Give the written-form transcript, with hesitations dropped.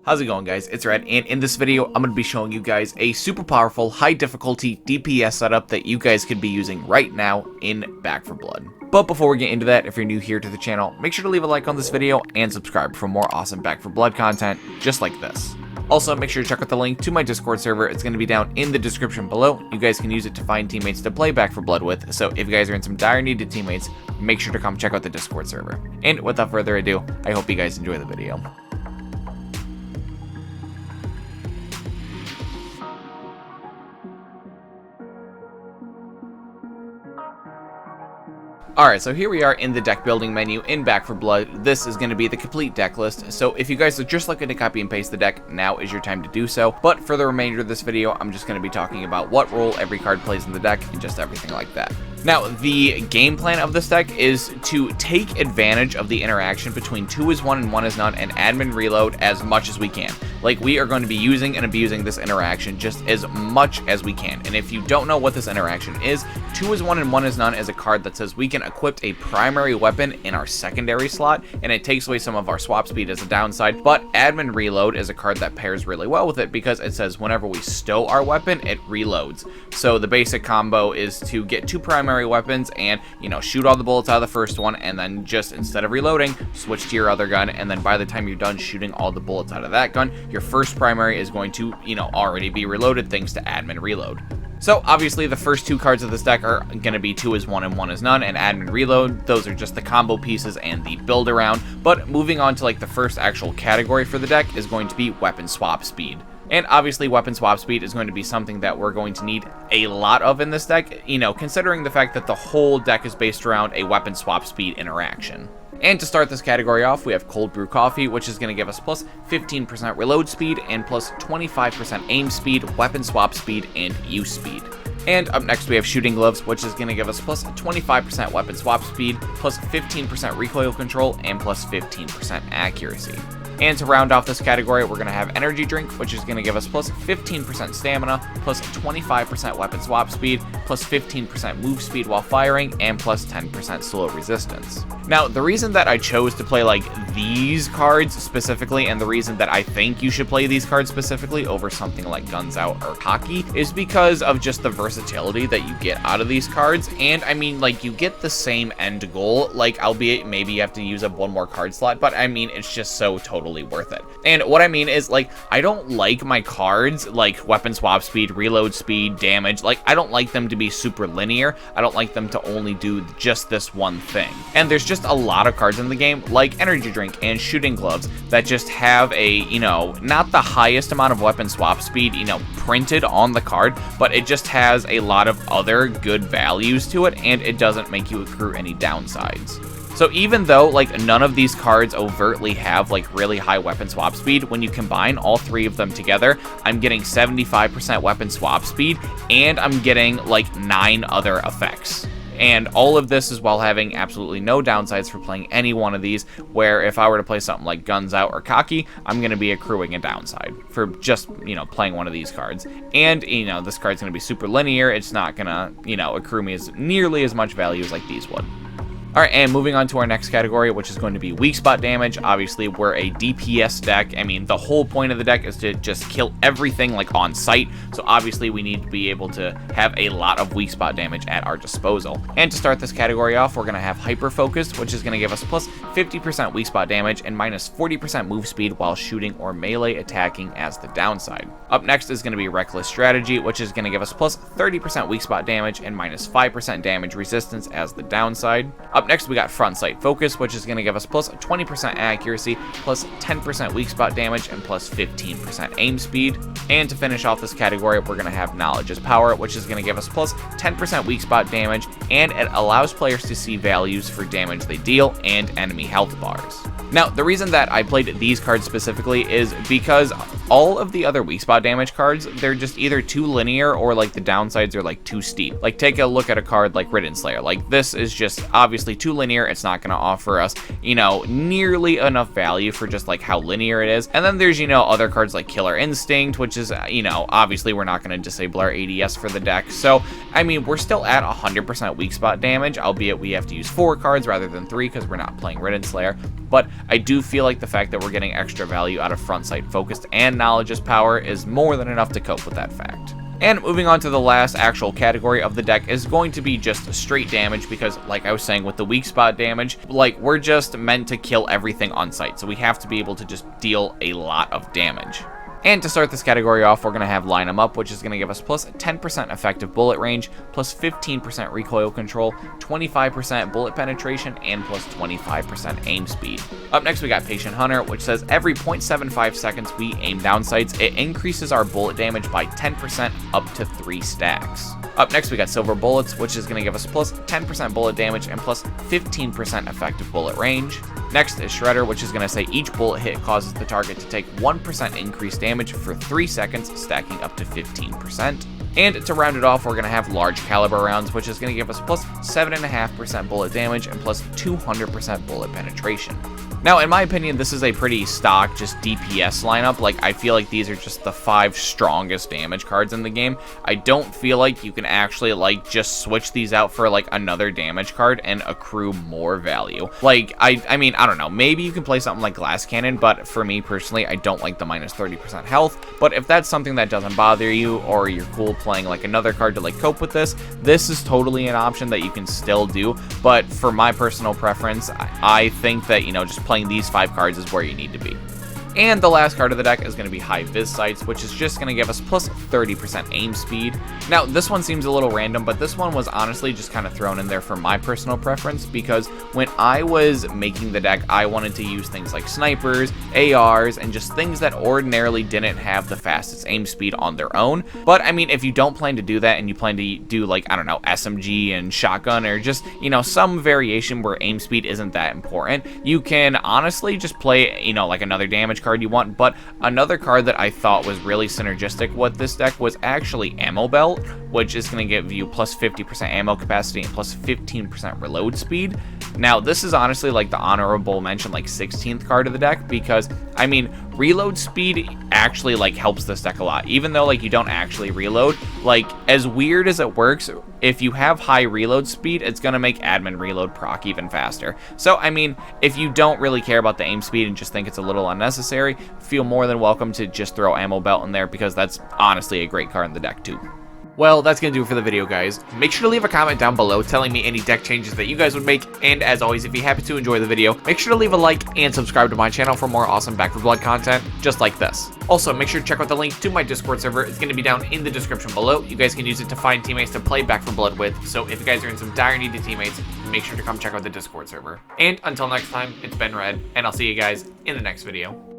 How's it going, guys? It's Red, and in this video, I'm going to be showing you guys a super powerful, high difficulty DPS setup that you guys could be using right now in Back 4 Blood. But before we get into that, if you're new here to the channel, make sure to leave a like on this video and subscribe for more awesome Back 4 Blood content just like this. Also, make sure to check out the link to my Discord server. It's going to be down in the description below. You guys can use it to find teammates to play Back 4 Blood with, so if you guys are in some dire need of teammates, make sure to come check out the Discord server. And without further ado, I hope you guys enjoy the video. Alright, so here we are in the deck building menu in Back 4 Blood. This is going to be the complete deck list, so if you guys are just looking to copy and paste the deck, now is your time to do so. But for the remainder of this video, I'm just going to be talking about what role every card plays in the deck and just everything like that. Now, the game plan of this deck is to take advantage of the interaction between 2 is 1 and 1 is none and admin reload as much as we can. Like, we are going to be using and abusing this interaction just as much as we can. And if you don't know what this interaction is, 2 is 1 and 1 is none is a card that says we can equip a primary weapon in our secondary slot, and it takes away some of our swap speed as a downside. But admin reload is a card that pairs really well with it because it says whenever we stow our weapon, it reloads. So the basic combo is to get 2 primary weapons and, you know, shoot all the bullets out of the first one, and then just, instead of reloading, switch to your other gun, and then by the time you're done shooting all the bullets out of that gun, your first primary is going to, you know, already be reloaded thanks to admin reload. So obviously the first 2 cards of this deck are going to be 2 is 1 and 1 is none and admin reload. Those are just the combo pieces and the build around. But moving on to like the first actual category for the deck is going to be weapon swap speed. And obviously weapon swap speed is going to be something that we're going to need a lot of in this deck, you know, considering the fact that the whole deck is based around a weapon swap speed interaction. And to start this category off, we have Cold Brew Coffee, which is going to give us plus 15% reload speed and plus 25% aim speed, weapon swap speed, and use speed. And up next we have Shooting Gloves, which is going to give us plus 25% weapon swap speed, plus 15% recoil control, and plus 15% accuracy. And to round off this category, we're going to have Energy Drink, which is going to give us plus 15% stamina, plus 25% weapon swap speed, plus 15% move speed while firing, and plus 10% slow resistance. Now, the reason that I chose to play like these cards specifically, and the reason that I think you should play these cards specifically over something like Guns Out or Hockey, is because of just the versatility that you get out of these cards. And I mean, like, you get the same end goal, like, albeit maybe you have to use up 1 more card slot, but I mean, it's just so totally worth it. And what I mean is, like, I don't like my cards, like weapon swap speed, reload speed, damage, like, I don't like them to be super linear. I don't like them to only do just this one thing. And there's just a lot of cards in the game, like Energy Drink and Shooting Gloves, that just have a, you know, not the highest amount of weapon swap speed, you know, printed on the card, but it just has a lot of other good values to it, and it doesn't make you accrue any downsides. So even though, like, none of these cards overtly have, like, really high weapon swap speed, when you combine all 3 of them together, I'm getting 75% weapon swap speed, and I'm getting, like, 9 other effects. And all of this is while having absolutely no downsides for playing any one of these, where if I were to play something like Guns Out or Cocky, I'm going to be accruing a downside for just, you know, playing one of these cards. And, you know, this card's going to be super linear. It's not going to, you know, accrue me as nearly as much value as like these would. Alright, and moving on to our next category, which is going to be weak spot damage. Obviously, we're a DPS deck. I mean, the whole point of the deck is to just kill everything, like, on sight. So obviously, we need to be able to have a lot of weak spot damage at our disposal. And to start this category off, we're going to have Hyper Focused, which is going to give us plus 50% weak spot damage and minus 40% move speed while shooting or melee attacking as the downside. Up next is going to be Reckless Strategy, which is going to give us plus 30% weak spot damage and minus 5% damage resistance as the downside. Up next, we got Front Sight Focus, which is going to give us plus 20% accuracy, plus 10% weak spot damage, and plus 15% aim speed. And to finish off this category, we're going to have Knowledge is Power, which is going to give us plus 10% weak spot damage, and it allows players to see values for damage they deal and enemy health bars. Now, the reason that I played these cards specifically is because all of the other weak spot damage cards, they're just either too linear or like the downsides are like too steep. Like, take a look at a card like Ridden Slayer. Like, this is just obviously too linear. It's not going to offer us, you know, nearly enough value for just like how linear it is. And then there's, you know, other cards like Killer Instinct, which is, you know, obviously we're not going to disable our ADS for the deck. So, I mean, we're still at 100% weak spot damage, albeit we have to use 4 cards rather than 3 because we're not playing Ridden Slayer. but I do feel like the fact that we're getting extra value out of front sight focused and knowledge's power is more than enough to cope with that fact. And moving on to the last actual category of the deck is going to be just straight damage, because like I was saying with the weak spot damage, like we're just meant to kill everything on sight, so we have to be able to just deal a lot of damage. And to start this category off, we're going to have Line 'em Up, which is going to give us plus 10% effective bullet range, plus 15% recoil control, 25% bullet penetration, and plus 25% aim speed. Up next, we got Patient Hunter, which says every 0.75 seconds we aim down sights, it increases our bullet damage by 10% up to 3 stacks. Up next, we got Silver Bullets, which is going to give us plus 10% bullet damage and plus 15% effective bullet range. Next is Shredder, which is going to say each bullet hit causes the target to take 1% increased damage for 3 seconds, stacking up to 15%. And to round it off, we're going to have Large Caliber Rounds, which is going to give us plus 7.5% bullet damage and plus 200% bullet penetration. Now, in my opinion, this is a pretty stock, just DPS lineup. Like, I feel like these are just the 5 strongest damage cards in the game. I don't feel like you can actually, like, just switch these out for, like, another damage card and accrue more value. Like, I mean, I don't know. Maybe you can play something like Glass Cannon, but for me, personally, I don't like the minus 30% health. But if that's something that doesn't bother you, or you're cool playing, like, another card to, like, cope with this is totally an option that you can still do. But for my personal preference, I think that, you know, just playing these 5 cards is where you need to be. And the last card of the deck is going to be High Vis Sights, which is just going to give us plus 30% aim speed. Now, this one seems a little random, but this one was honestly just kind of thrown in there for my personal preference, because when I was making the deck, I wanted to use things like snipers, ARs, and just things that ordinarily didn't have the fastest aim speed on their own. But, I mean, if you don't plan to do that and you plan to do, like, I don't know, SMG and shotgun, or just, you know, some variation where aim speed isn't that important, you can honestly just play, you know, like another damage card you want. But another card that I thought was really synergistic with this deck was actually Ammo Belt, which is going to give you plus 50% ammo capacity and plus 15% reload speed. Now, this is honestly like the honorable mention, like 16th card of the deck, because I mean, reload speed actually like helps this deck a lot, even though like you don't actually reload. Like, as weird as it works, if you have high reload speed, it's going to make admin reload proc even faster. So, I mean, if you don't really care about the aim speed and just think it's a little unnecessary, feel more than welcome to just throw Ammo Belt in there, because that's honestly a great card in the deck too. Well, that's going to do it for the video, guys. Make sure to leave a comment down below telling me any deck changes that you guys would make. And as always, if you happen to enjoy the video, make sure to leave a like and subscribe to my channel for more awesome Back 4 Blood content just like this. Also, make sure to check out the link to my Discord server. It's going to be down in the description below. You guys can use it to find teammates to play Back 4 Blood with. So if you guys are in some dire need of teammates, make sure to come check out the Discord server. And until next time, it's been Red, and I'll see you guys in the next video.